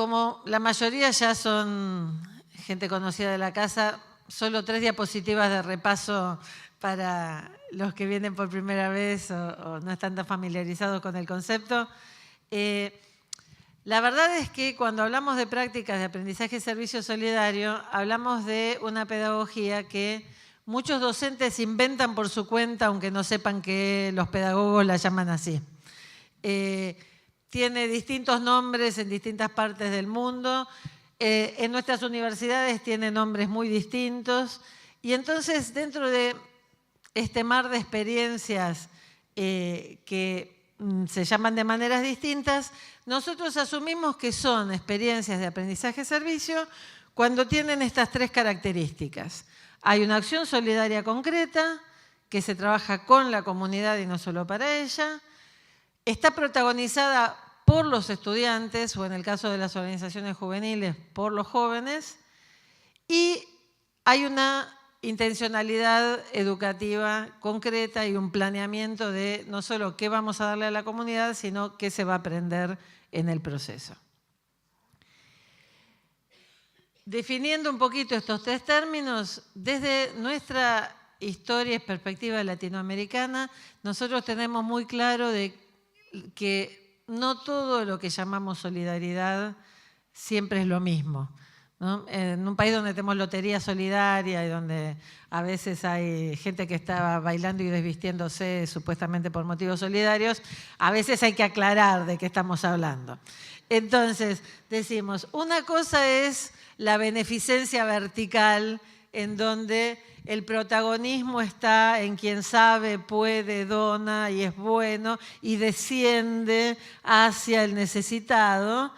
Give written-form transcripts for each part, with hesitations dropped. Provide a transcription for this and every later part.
como la mayoría ya son gente conocida de la casa, solo 3 diapositivas de repaso para los que vienen por primera vez o no están tan familiarizados con el concepto. La verdad es que cuando hablamos de prácticas de aprendizaje y servicio solidario, hablamos de una pedagogía que muchos docentes inventan por su cuenta, aunque no sepan que los pedagogos la llaman así. Tiene distintos nombres en distintas partes del mundo. En nuestras universidades tiene nombres muy distintos. Y entonces, dentro de este mar de experiencias que se llaman de maneras distintas, nosotros asumimos que son experiencias de aprendizaje-servicio cuando tienen estas 3 características. Hay una acción solidaria concreta que se trabaja con la comunidad y no solo para ella. Está protagonizada por los estudiantes o en el caso de las organizaciones juveniles por los jóvenes y hay una intencionalidad educativa concreta y un planeamiento de no solo qué vamos a darle a la comunidad, sino qué se va a aprender en el proceso. Definiendo un poquito estos 3 términos, desde nuestra historia y perspectiva latinoamericana, nosotros tenemos muy claro de que no todo lo que llamamos solidaridad siempre es lo mismo, ¿no? En un país donde tenemos lotería solidaria y donde a veces hay gente que está bailando y desvistiéndose supuestamente por motivos solidarios, a veces hay que aclarar de qué estamos hablando. Entonces, decimos, una cosa es la beneficencia vertical, en donde el protagonismo está en quien sabe, puede, dona y es bueno y desciende hacia el necesitado.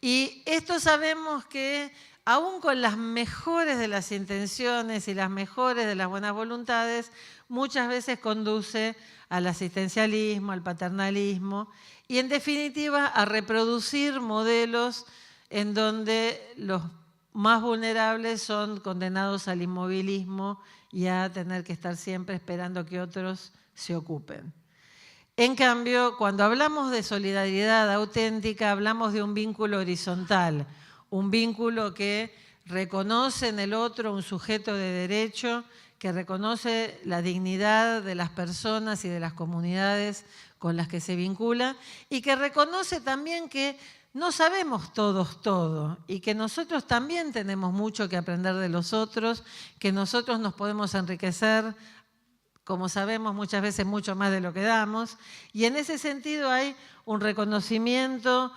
Y esto sabemos que aún con las mejores de las intenciones y las mejores de las buenas voluntades, muchas veces conduce al asistencialismo, al paternalismo y en definitiva a reproducir modelos en donde los más vulnerables son condenados al inmovilismo y a tener que estar siempre esperando que otros se ocupen. En cambio, cuando hablamos de solidaridad auténtica, hablamos de un vínculo horizontal, un vínculo que reconoce en el otro un sujeto de derecho, que reconoce la dignidad de las personas y de las comunidades con las que se vincula y que reconoce también que no sabemos todos todo y que nosotros también tenemos mucho que aprender de los otros, que nosotros nos podemos enriquecer, como sabemos muchas veces mucho más de lo que damos, y en ese sentido hay un reconocimiento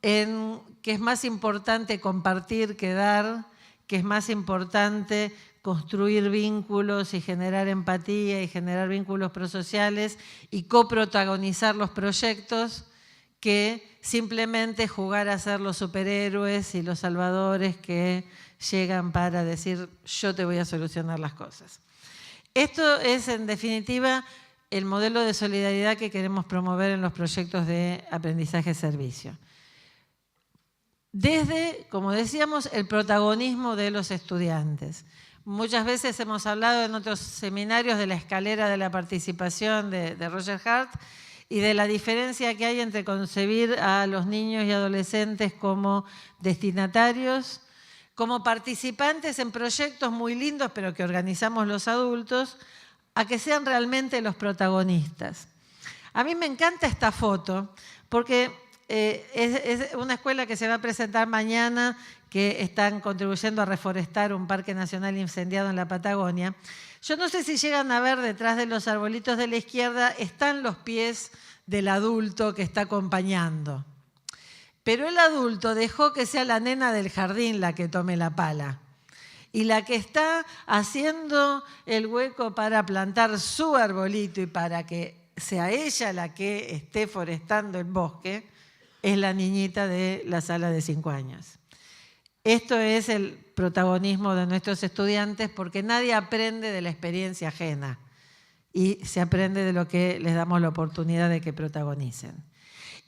en que es más importante compartir que dar, que es más importante construir vínculos y generar empatía y generar vínculos prosociales y coprotagonizar los proyectos que simplemente jugar a ser los superhéroes y los salvadores que llegan para decir yo te voy a solucionar las cosas. Esto es en definitiva el modelo de solidaridad que queremos promover en los proyectos de aprendizaje-servicio. Desde, como decíamos, el protagonismo de los estudiantes. Muchas veces hemos hablado en otros seminarios de la escalera de la participación de Roger Hart y de la diferencia que hay entre concebir a los niños y adolescentes como destinatarios, como participantes en proyectos muy lindos, pero que organizamos los adultos, a que sean realmente los protagonistas. A mí me encanta esta foto, porque es una escuela que se va a presentar mañana, que están contribuyendo a reforestar un parque nacional incendiado en la Patagonia. Yo no sé si llegan a ver detrás de los arbolitos de la izquierda, están los pies del adulto que está acompañando. Pero el adulto dejó que sea la nena del jardín la que tome la pala. Y la que está haciendo el hueco para plantar su arbolito y para que sea ella la que esté forestando el bosque, es la niñita de la sala de 5 años. Esto es el protagonismo de nuestros estudiantes porque nadie aprende de la experiencia ajena y se aprende de lo que les damos la oportunidad de que protagonicen.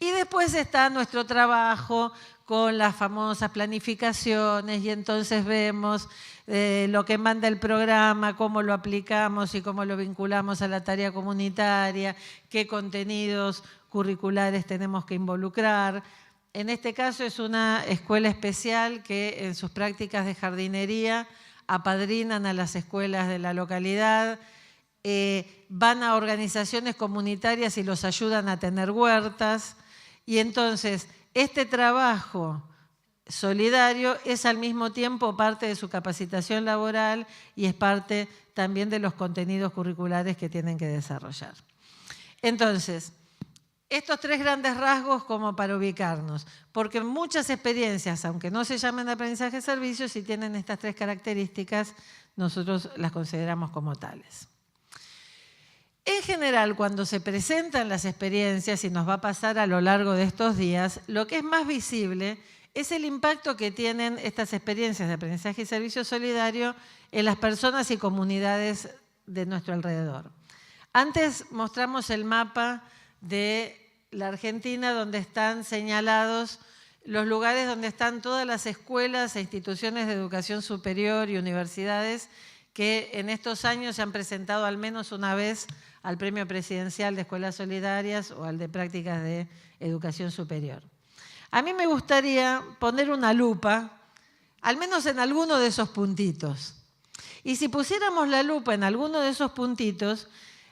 Y después está nuestro trabajo con las famosas planificaciones y entonces vemos lo que manda el programa, cómo lo aplicamos y cómo lo vinculamos a la tarea comunitaria, qué contenidos curriculares tenemos que involucrar. En este caso es una escuela especial que en sus prácticas de jardinería apadrinan a las escuelas de la localidad, van a organizaciones comunitarias y los ayudan a tener huertas. Y entonces este trabajo solidario es al mismo tiempo parte de su capacitación laboral y es parte también de los contenidos curriculares que tienen que desarrollar. Entonces, estos tres grandes rasgos como para ubicarnos, porque muchas experiencias, aunque no se llamen aprendizaje de servicios, si tienen estas tres características, nosotros las consideramos como tales. En general, cuando se presentan las experiencias, y nos va a pasar a lo largo de estos días, lo que es más visible es el impacto que tienen estas experiencias de aprendizaje y servicio solidario en las personas y comunidades de nuestro alrededor. Antes mostramos el mapa de la Argentina, donde están señalados los lugares donde están todas las escuelas e instituciones de educación superior y universidades que en estos años se han presentado al menos una vez al Premio Presidencial de Escuelas Solidarias o al de Prácticas de Educación Superior. A mí me gustaría poner una lupa, al menos en alguno de esos puntitos. Y si pusiéramos la lupa en alguno de esos puntitos,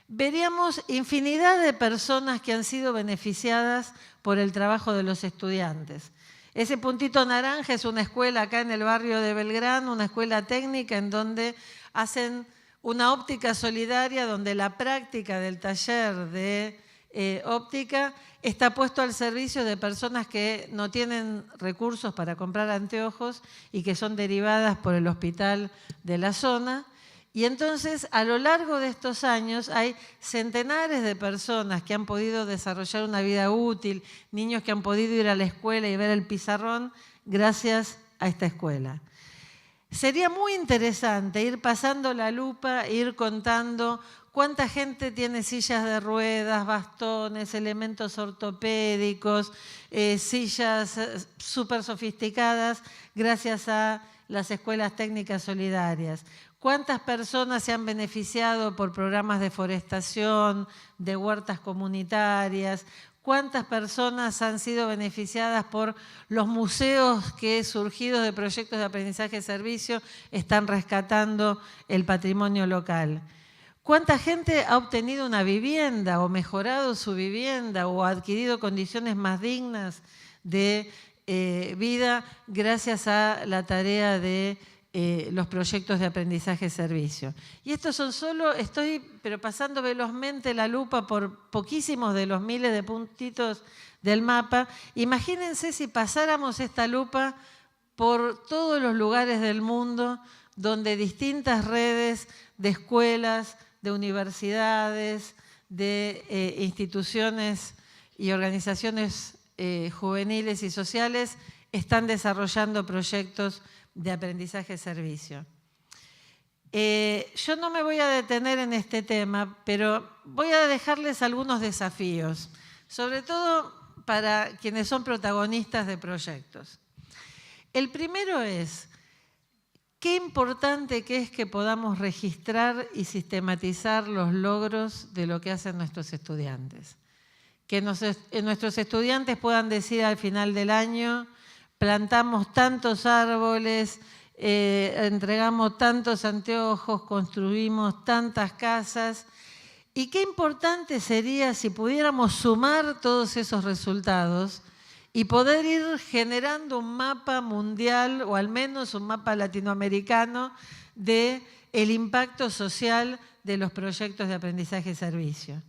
veríamos infinidad de personas que han sido beneficiadas por el trabajo de los estudiantes. Ese puntito naranja es una escuela acá en el barrio de Belgrano, una escuela técnica en donde hacen una óptica solidaria, donde la práctica del taller de óptica está puesto al servicio de personas que no tienen recursos para comprar anteojos y que son derivadas por el hospital de la zona. Y entonces, a lo largo de estos años, hay centenares de personas que han podido desarrollar una vida útil, niños que han podido ir a la escuela y ver el pizarrón gracias a esta escuela. Sería muy interesante ir pasando la lupa, ir contando cuánta gente tiene sillas de ruedas, bastones, elementos ortopédicos, sillas súper sofisticadas gracias a las escuelas técnicas solidarias. ¿Cuántas personas se han beneficiado por programas de forestación, de huertas comunitarias? ¿Cuántas personas han sido beneficiadas por los museos que, surgidos de proyectos de aprendizaje de servicio, están rescatando el patrimonio local? ¿Cuánta gente ha obtenido una vivienda o mejorado su vivienda o ha adquirido condiciones más dignas de vida gracias a la tarea de los proyectos de aprendizaje de servicio? Y estos son solo, estoy pero pasando velozmente la lupa por poquísimos de los miles de puntitos del mapa. Imagínense si pasáramos esta lupa por todos los lugares del mundo donde distintas redes de escuelas, de universidades, de instituciones y organizaciones juveniles y sociales están desarrollando proyectos de aprendizaje de servicio. Yo no me voy a detener en este tema, pero voy a dejarles algunos desafíos, sobre todo para quienes son protagonistas de proyectos. El primero es, qué importante que es que podamos registrar y sistematizar los logros de lo que hacen nuestros estudiantes. Que nuestros estudiantes puedan decir al final del año, plantamos tantos árboles, entregamos tantos anteojos, construimos tantas casas. Y qué importante sería si pudiéramos sumar todos esos resultados y poder ir generando un mapa mundial o al menos un mapa latinoamericano del impacto social de los proyectos de aprendizaje y servicio.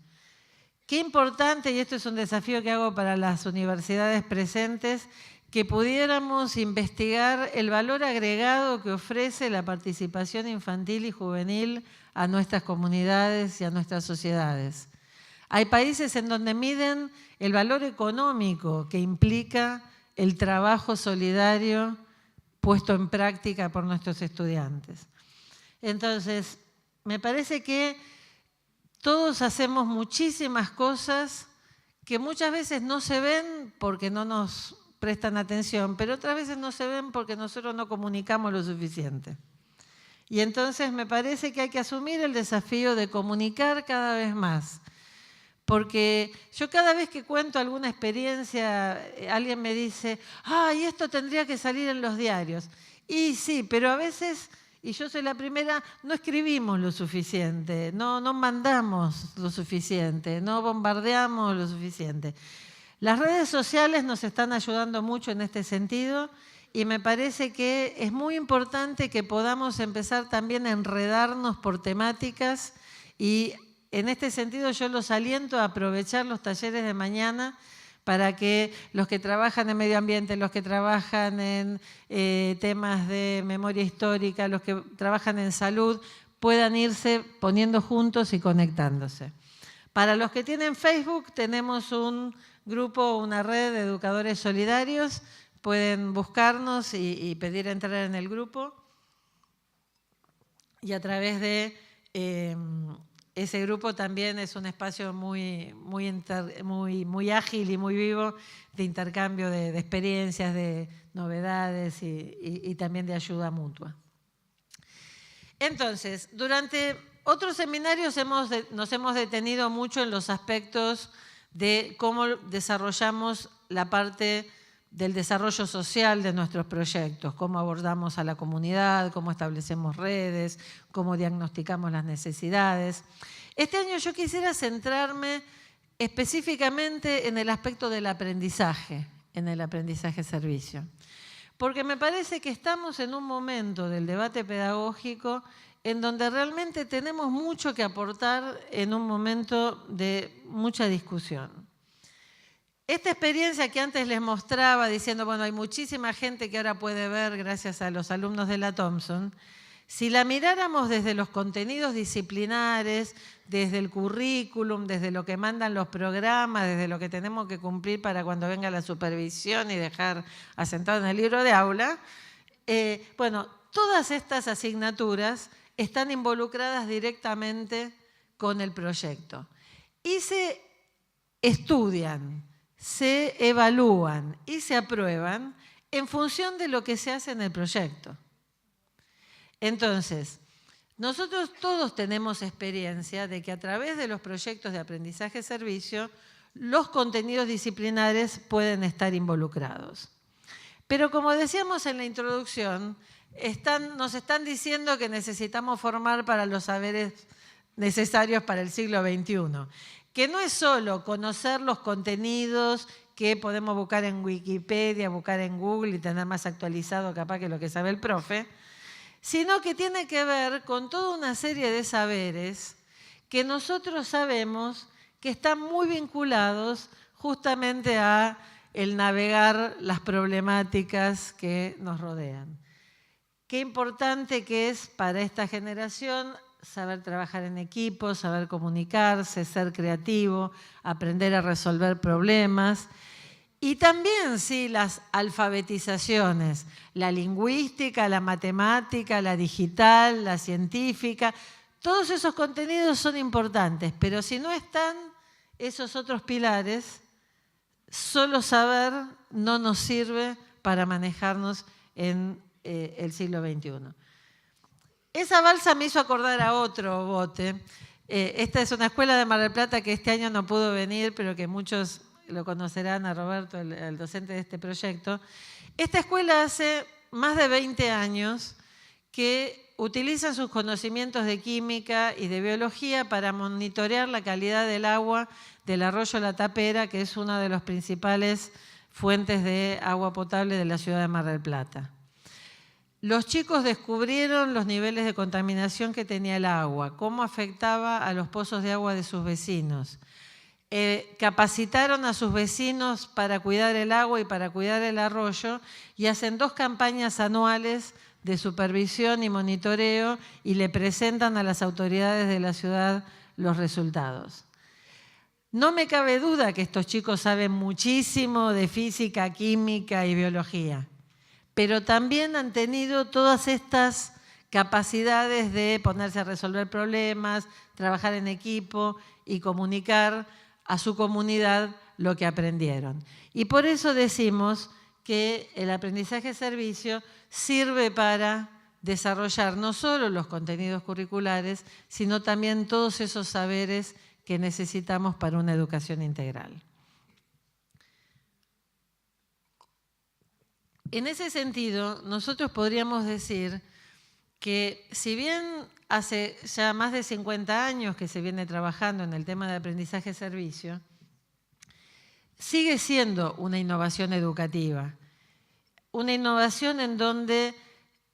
Qué importante, y esto es un desafío que hago para las universidades presentes, que pudiéramos investigar el valor agregado que ofrece la participación infantil y juvenil a nuestras comunidades y a nuestras sociedades. Hay países en donde miden el valor económico que implica el trabajo solidario puesto en práctica por nuestros estudiantes. Entonces, me parece que todos hacemos muchísimas cosas que muchas veces no se ven porque no nos prestan atención, pero otras veces no se ven porque nosotros no comunicamos lo suficiente. Y entonces me parece que hay que asumir el desafío de comunicar cada vez más, Porque yo cada vez que cuento alguna experiencia, alguien me dice, ¡ay, esto tendría que salir en los diarios! Y sí, pero a veces, y yo soy la primera, no escribimos lo suficiente, no mandamos lo suficiente, no bombardeamos lo suficiente. Las redes sociales nos están ayudando mucho en este sentido y me parece que es muy importante que podamos empezar también a enredarnos por temáticas y en este sentido yo los aliento a aprovechar los talleres de mañana para que los que trabajan en medio ambiente, los que trabajan en temas de memoria histórica, los que trabajan en salud, puedan irse poniendo juntos y conectándose. Para los que tienen Facebook, tenemos un grupo, una red de educadores solidarios. Pueden buscarnos y pedir entrar en el grupo. Y a través de ese grupo también es un espacio muy ágil y muy vivo de intercambio de experiencias, de novedades y también de ayuda mutua. Entonces, durante otros seminarios nos hemos detenido mucho en los aspectos de cómo desarrollamos la parte del desarrollo social de nuestros proyectos, cómo abordamos a la comunidad, cómo establecemos redes, cómo diagnosticamos las necesidades. Este año yo quisiera centrarme específicamente en el aspecto del aprendizaje, en el aprendizaje-servicio, porque me parece que estamos en un momento del debate pedagógico en donde realmente tenemos mucho que aportar en un momento de mucha discusión. Esta experiencia que antes les mostraba diciendo, bueno, hay muchísima gente que ahora puede ver gracias a los alumnos de la Thompson, si la miráramos desde los contenidos disciplinares, desde el currículum, desde lo que mandan los programas, desde lo que tenemos que cumplir para cuando venga la supervisión y dejar asentado en el libro de aula, bueno, todas estas asignaturas están involucradas directamente con el proyecto y se estudian, se evalúan y se aprueban en función de lo que se hace en el proyecto. Entonces, nosotros todos tenemos experiencia de que a través de los proyectos de aprendizaje-servicio, los contenidos disciplinares pueden estar involucrados. Pero como decíamos en la introducción, nos están diciendo que necesitamos formar para los saberes necesarios para el siglo XXI. Que no es solo conocer los contenidos que podemos buscar en Wikipedia, buscar en Google y tener más actualizado capaz que lo que sabe el profe, sino que tiene que ver con toda una serie de saberes que nosotros sabemos que están muy vinculados justamente a el navegar las problemáticas que nos rodean. Qué importante que es para esta generación saber trabajar en equipo, saber comunicarse, ser creativo, aprender a resolver problemas. Y también, sí, las alfabetizaciones, la lingüística, la matemática, la digital, la científica, todos esos contenidos son importantes, pero si no están esos otros pilares, solo saber no nos sirve para manejarnos en el siglo XXI. Esa balsa me hizo acordar a otro bote. Esta es una escuela de Mar del Plata que este año no pudo venir, pero que muchos lo conocerán, a Roberto, el docente de este proyecto. Esta escuela hace más de 20 años que utiliza sus conocimientos de química y de biología para monitorear la calidad del agua del arroyo La Tapera, que es una de las principales fuentes de agua potable de la ciudad de Mar del Plata. Los chicos descubrieron los niveles de contaminación que tenía el agua, cómo afectaba a los pozos de agua de sus vecinos. Capacitaron a sus vecinos para cuidar el agua y para cuidar el arroyo y hacen 2 campañas anuales de supervisión y monitoreo y le presentan a las autoridades de la ciudad los resultados. No me cabe duda que estos chicos saben muchísimo de física, química y biología, pero también han tenido todas estas capacidades de ponerse a resolver problemas, trabajar en equipo y comunicar a su comunidad lo que aprendieron. Y por eso decimos que el aprendizaje-servicio sirve para desarrollar no solo los contenidos curriculares, sino también todos esos saberes que necesitamos para una educación integral. En ese sentido, nosotros podríamos decir que si bien hace ya más de 50 años que se viene trabajando en el tema de aprendizaje-servicio, sigue siendo una innovación educativa. Una innovación en donde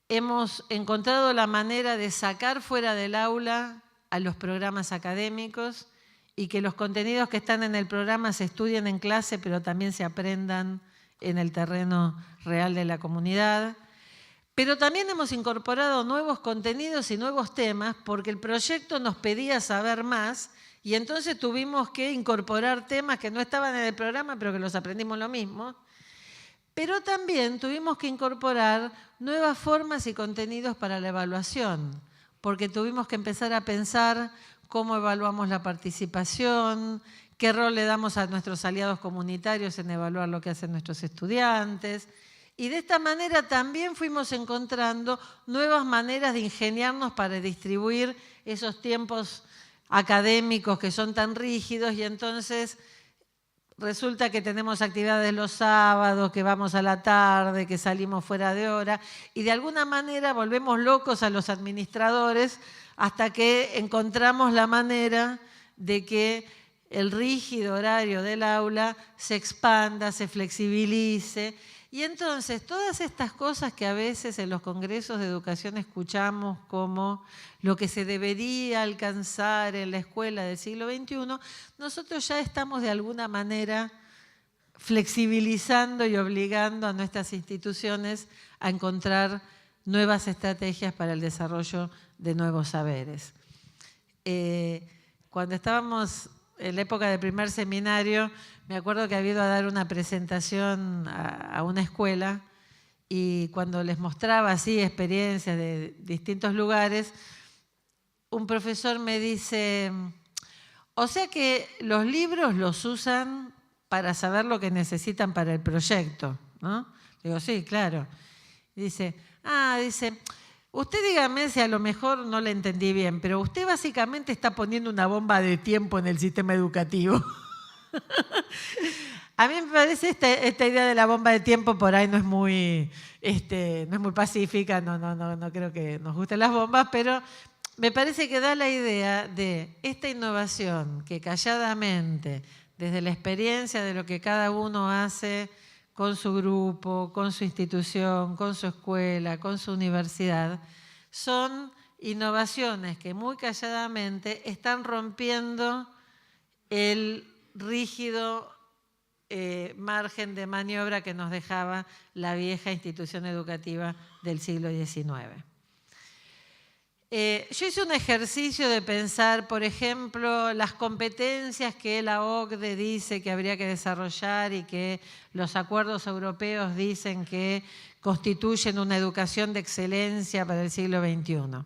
hemos encontrado la manera de sacar fuera del aula a los programas académicos y que los contenidos que están en el programa se estudien en clase, pero también se aprendan en el terreno real de la comunidad. Pero también hemos incorporado nuevos contenidos y nuevos temas porque el proyecto nos pedía saber más y entonces tuvimos que incorporar temas que no estaban en el programa, pero que los aprendimos lo mismo. Pero también tuvimos que incorporar nuevas formas y contenidos para la evaluación, porque tuvimos que empezar a pensar cómo evaluamos la participación, qué rol le damos a nuestros aliados comunitarios en evaluar lo que hacen nuestros estudiantes. Y de esta manera también fuimos encontrando nuevas maneras de ingeniarnos para distribuir esos tiempos académicos que son tan rígidos y entonces resulta que tenemos actividades los sábados, que vamos a la tarde, que salimos fuera de hora y de alguna manera volvemos locos a los administradores hasta que encontramos la manera de que el rígido horario del aula se expanda, se flexibilice. Y entonces todas estas cosas que a veces en los congresos de educación escuchamos como lo que se debería alcanzar en la escuela del siglo XXI, nosotros ya estamos de alguna manera flexibilizando y obligando a nuestras instituciones a encontrar nuevas estrategias para el desarrollo de nuevos saberes. Cuando estábamos en la época del primer seminario, me acuerdo que había ido a dar una presentación a una escuela y cuando les mostraba así experiencias de distintos lugares, un profesor me dice, o sea que los libros los usan para saber lo que necesitan para el proyecto, ¿no? Le digo, sí, claro. Y dice, usted dígame si a lo mejor no le entendí bien, pero usted básicamente está poniendo una bomba de tiempo en el sistema educativo. A mí me parece esta idea de la bomba de tiempo por ahí no es muy pacífica, no creo que nos gusten las bombas, pero me parece que da la idea de esta innovación que calladamente, desde la experiencia de lo que cada uno hace con su grupo, con su institución, con su escuela, con su universidad, son innovaciones que muy calladamente están rompiendo el rígido margen de maniobra que nos dejaba la vieja institución educativa del siglo XIX. Yo hice un ejercicio de pensar, por ejemplo, las competencias que la OCDE dice que habría que desarrollar y que los acuerdos europeos dicen que constituyen una educación de excelencia para el siglo XXI.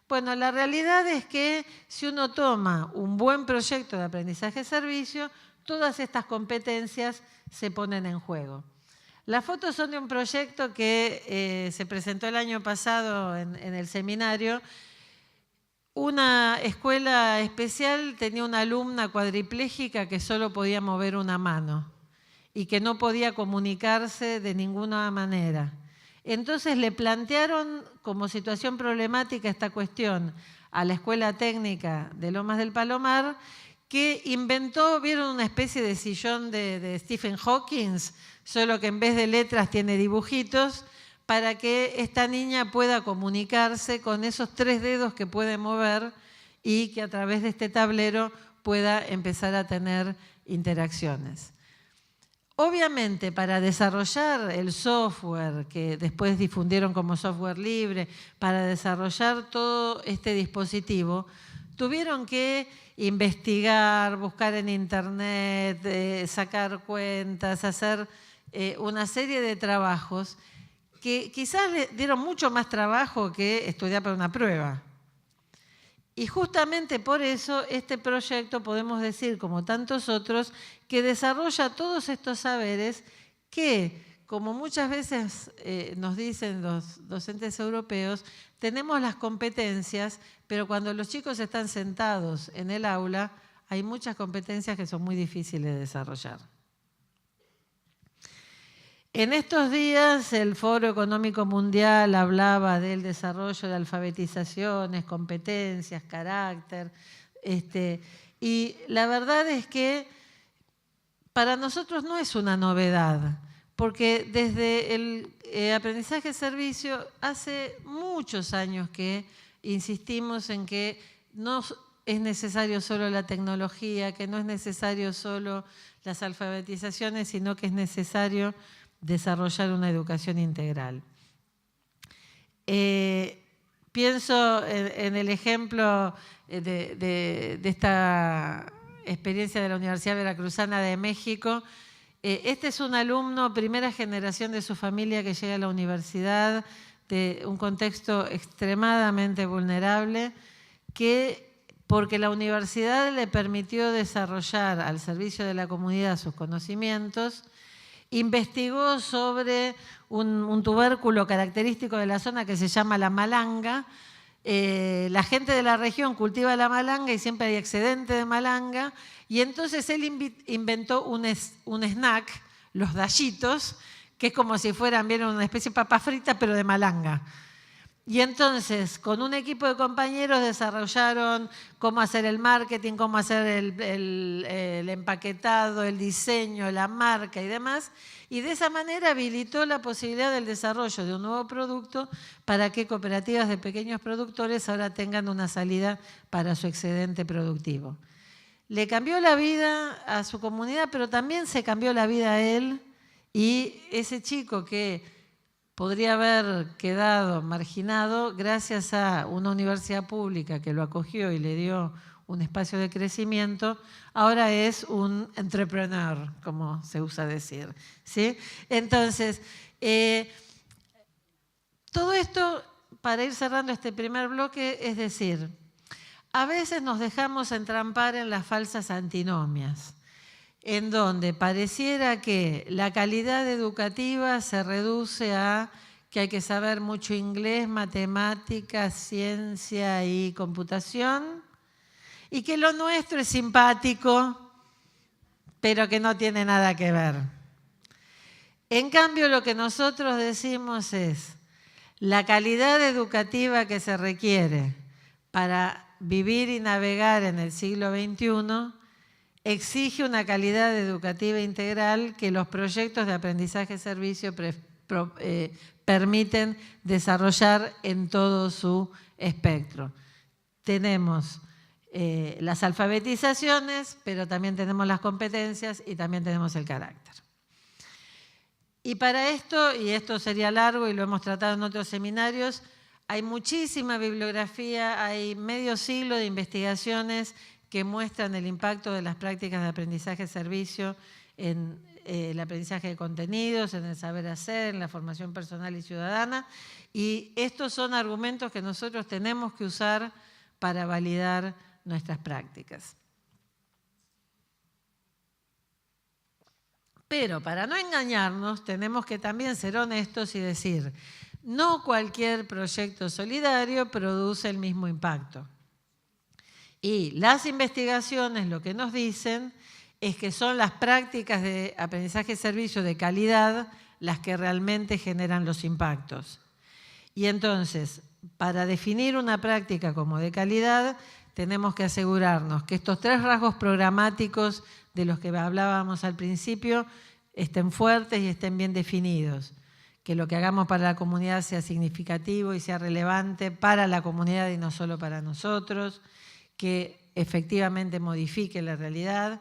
Bueno, la realidad es que si uno toma un buen proyecto de aprendizaje-servicio, todas estas competencias se ponen en juego. Las fotos son de un proyecto que se presentó el año pasado en el seminario. Una escuela especial tenía una alumna cuadriplégica que solo podía mover una mano y que no podía comunicarse de ninguna manera. Entonces le plantearon como situación problemática esta cuestión a la Escuela Técnica de Lomas del Palomar, que inventó, ¿vieron una especie de sillón de Stephen Hawking? Solo que en vez de letras tiene dibujitos, para que esta niña pueda comunicarse con esos 3 dedos que puede mover y que a través de este tablero pueda empezar a tener interacciones. Obviamente, para desarrollar el software, que después difundieron como software libre, para desarrollar todo este dispositivo, tuvieron que investigar, buscar en internet, sacar cuentas, hacer una serie de trabajos que quizás le dieron mucho más trabajo que estudiar para una prueba. Y justamente por eso este proyecto, podemos decir, como tantos otros, que desarrolla todos estos saberes que, como muchas veces nos dicen los docentes europeos, tenemos las competencias, pero cuando los chicos están sentados en el aula, hay muchas competencias que son muy difíciles de desarrollar. En estos días el Foro Económico Mundial hablaba del desarrollo de alfabetizaciones, competencias, carácter, y la verdad es que para nosotros no es una novedad, porque desde el aprendizaje-servicio hace muchos años que insistimos en que no es necesario solo la tecnología, que no es necesario solo las alfabetizaciones, sino que es necesario desarrollar una educación integral. Pienso en el ejemplo de esta experiencia de la Universidad Veracruzana de México. Este es un alumno, primera generación de su familia que llega a la universidad, de un contexto extremadamente vulnerable, porque la universidad le permitió desarrollar al servicio de la comunidad sus conocimientos, investigó sobre un tubérculo característico de la zona que se llama la malanga. La gente de la región cultiva la malanga y siempre hay excedente de malanga, y entonces él inventó un snack, los dallitos, que es como si fueran bien una especie de papa frita pero de malanga. Y entonces, con un equipo de compañeros desarrollaron cómo hacer el marketing, cómo hacer el empaquetado, el diseño, la marca y demás. Y de esa manera habilitó la posibilidad del desarrollo de un nuevo producto para que cooperativas de pequeños productores ahora tengan una salida para su excedente productivo. Le cambió la vida a su comunidad, pero también se cambió la vida a él, y ese chico que podría haber quedado marginado, gracias a una universidad pública que lo acogió y le dio un espacio de crecimiento, ahora es un entrepreneur, como se usa decir, ¿sí? Entonces, todo esto, para ir cerrando este primer bloque, es decir, a veces nos dejamos entrampar en las falsas antinomias, en donde pareciera que la calidad educativa se reduce a que hay que saber mucho inglés, matemáticas, ciencia y computación, y que lo nuestro es simpático, pero que no tiene nada que ver. En cambio, lo que nosotros decimos es la calidad educativa que se requiere para vivir y navegar en el siglo XXI exige una calidad educativa integral que los proyectos de aprendizaje-servicio permiten desarrollar en todo su espectro. Tenemos las alfabetizaciones, pero también tenemos las competencias y también tenemos el carácter. Y para esto, y esto sería largo y lo hemos tratado en otros seminarios, hay muchísima bibliografía, hay medio siglo de investigaciones que muestran el impacto de las prácticas de aprendizaje-servicio en el aprendizaje de contenidos, en el saber hacer, en la formación personal y ciudadana. Y estos son argumentos que nosotros tenemos que usar para validar nuestras prácticas. Pero para no engañarnos, tenemos que también ser honestos y decir, no cualquier proyecto solidario produce el mismo impacto. Y las investigaciones lo que nos dicen es que son las prácticas de aprendizaje-servicio de calidad las que realmente generan los impactos. Y entonces, para definir una práctica como de calidad, tenemos que asegurarnos que estos 3 rasgos programáticos de los que hablábamos al principio estén fuertes y estén bien definidos. Que lo que hagamos para la comunidad sea significativo y sea relevante para la comunidad y no solo para nosotros, que efectivamente modifique la realidad,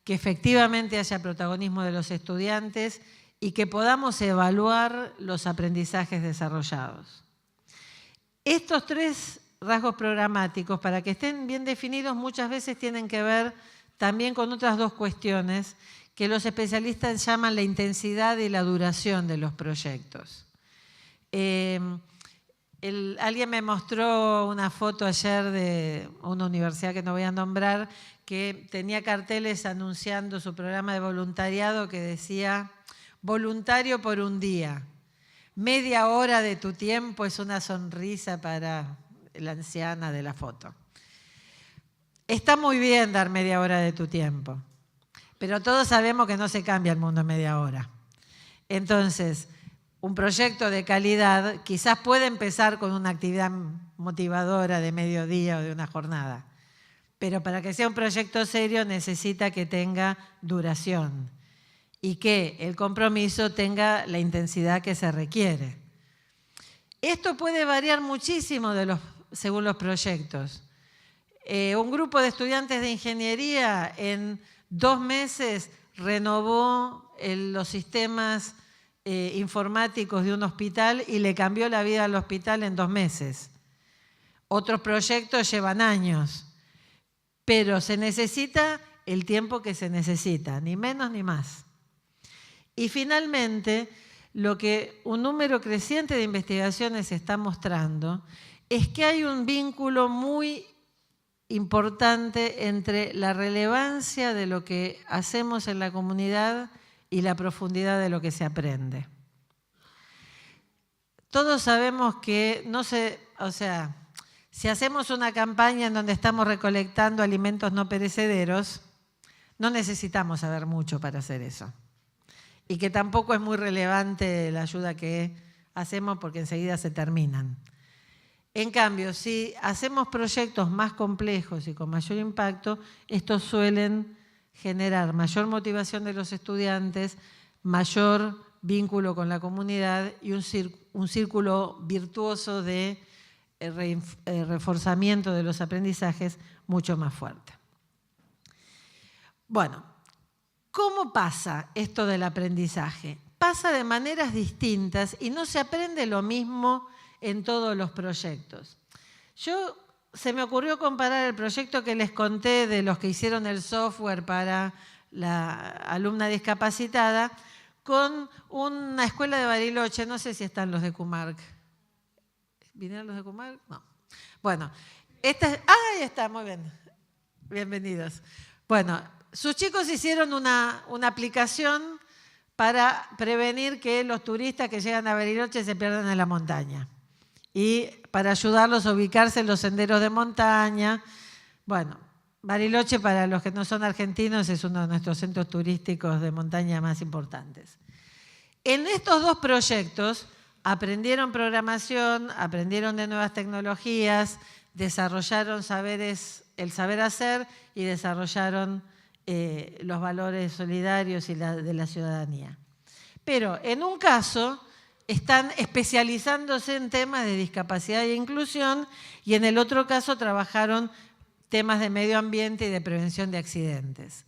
que efectivamente haya protagonismo de los estudiantes y que podamos evaluar los aprendizajes desarrollados. Estos 3 rasgos programáticos, para que estén bien definidos, muchas veces tienen que ver también con otras 2 cuestiones que los especialistas llaman la intensidad y la duración de los proyectos. Alguien me mostró una foto ayer de una universidad que no voy a nombrar, que tenía carteles anunciando su programa de voluntariado que decía voluntario por un día. Media hora de tu tiempo es una sonrisa para la anciana de la foto. Está muy bien dar media hora de tu tiempo, pero todos sabemos que no se cambia el mundo en media hora. Entonces, un proyecto de calidad quizás puede empezar con una actividad motivadora de mediodía o de una jornada, pero para que sea un proyecto serio necesita que tenga duración y que el compromiso tenga la intensidad que se requiere. Esto puede variar muchísimo según los proyectos. Un grupo de estudiantes de ingeniería en 2 meses renovó los sistemas informáticos de un hospital y le cambió la vida al hospital en 2 meses. Otros proyectos llevan años, pero se necesita el tiempo que se necesita, ni menos ni más. Y finalmente, lo que un número creciente de investigaciones está mostrando es que hay un vínculo muy importante entre la relevancia de lo que hacemos en la comunidad y la profundidad de lo que se aprende. Todos sabemos que si hacemos una campaña en donde estamos recolectando alimentos no perecederos, no necesitamos saber mucho para hacer eso. Y que tampoco es muy relevante la ayuda que hacemos porque enseguida se terminan. En cambio, si hacemos proyectos más complejos y con mayor impacto, estos suelen generar mayor motivación de los estudiantes, mayor vínculo con la comunidad y un círculo virtuoso de reforzamiento de los aprendizajes mucho más fuerte. Bueno, ¿cómo pasa esto del aprendizaje? Pasa de maneras distintas y no se aprende lo mismo en todos los proyectos. Se me ocurrió comparar el proyecto que les conté de los que hicieron el software para la alumna discapacitada con una escuela de Bariloche. No sé si están los de Cumarc. ¿Vinieron los de Cumarc? No. Bueno, ahí está, muy bien. Bienvenidos. Bueno, sus chicos hicieron una aplicación para prevenir que los turistas que llegan a Bariloche se pierdan en la montaña y para ayudarlos a ubicarse en los senderos de montaña. Bueno, Bariloche, para los que no son argentinos, es uno de nuestros centros turísticos de montaña más importantes. En estos 2 proyectos aprendieron programación, aprendieron de nuevas tecnologías, desarrollaron el saber hacer y desarrollaron los valores solidarios y de la ciudadanía. Pero en un caso están especializándose en temas de discapacidad e inclusión y en el otro caso trabajaron temas de medio ambiente y de prevención de accidentes.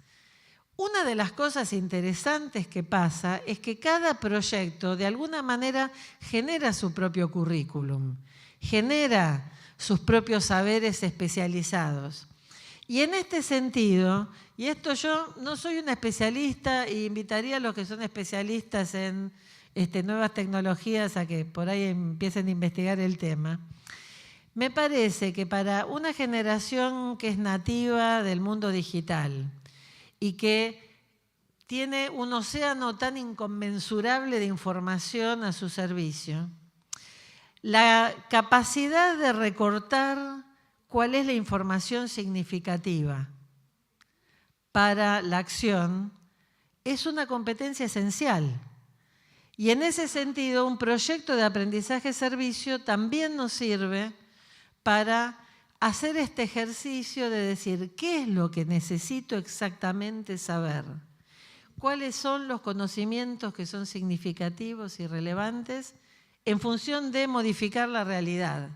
Una de las cosas interesantes que pasa es que cada proyecto de alguna manera genera su propio currículum, genera sus propios saberes especializados. Y en este sentido, y esto yo no soy una especialista e invitaría a los que son especialistas en nuevas tecnologías a que por ahí empiecen a investigar el tema, me parece que para una generación que es nativa del mundo digital y que tiene un océano tan inconmensurable de información a su servicio, la capacidad de recortar cuál es la información significativa para la acción es una competencia esencial. Y en ese sentido, un proyecto de aprendizaje-servicio también nos sirve para hacer este ejercicio de decir qué es lo que necesito exactamente saber, cuáles son los conocimientos que son significativos y relevantes en función de modificar la realidad.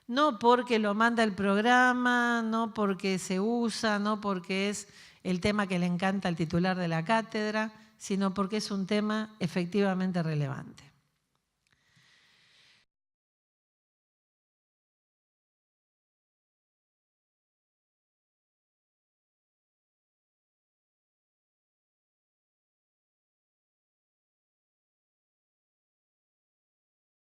No porque lo manda el programa, no porque se usa, no porque es el tema que le encanta al titular de la cátedra, sino porque es un tema efectivamente relevante.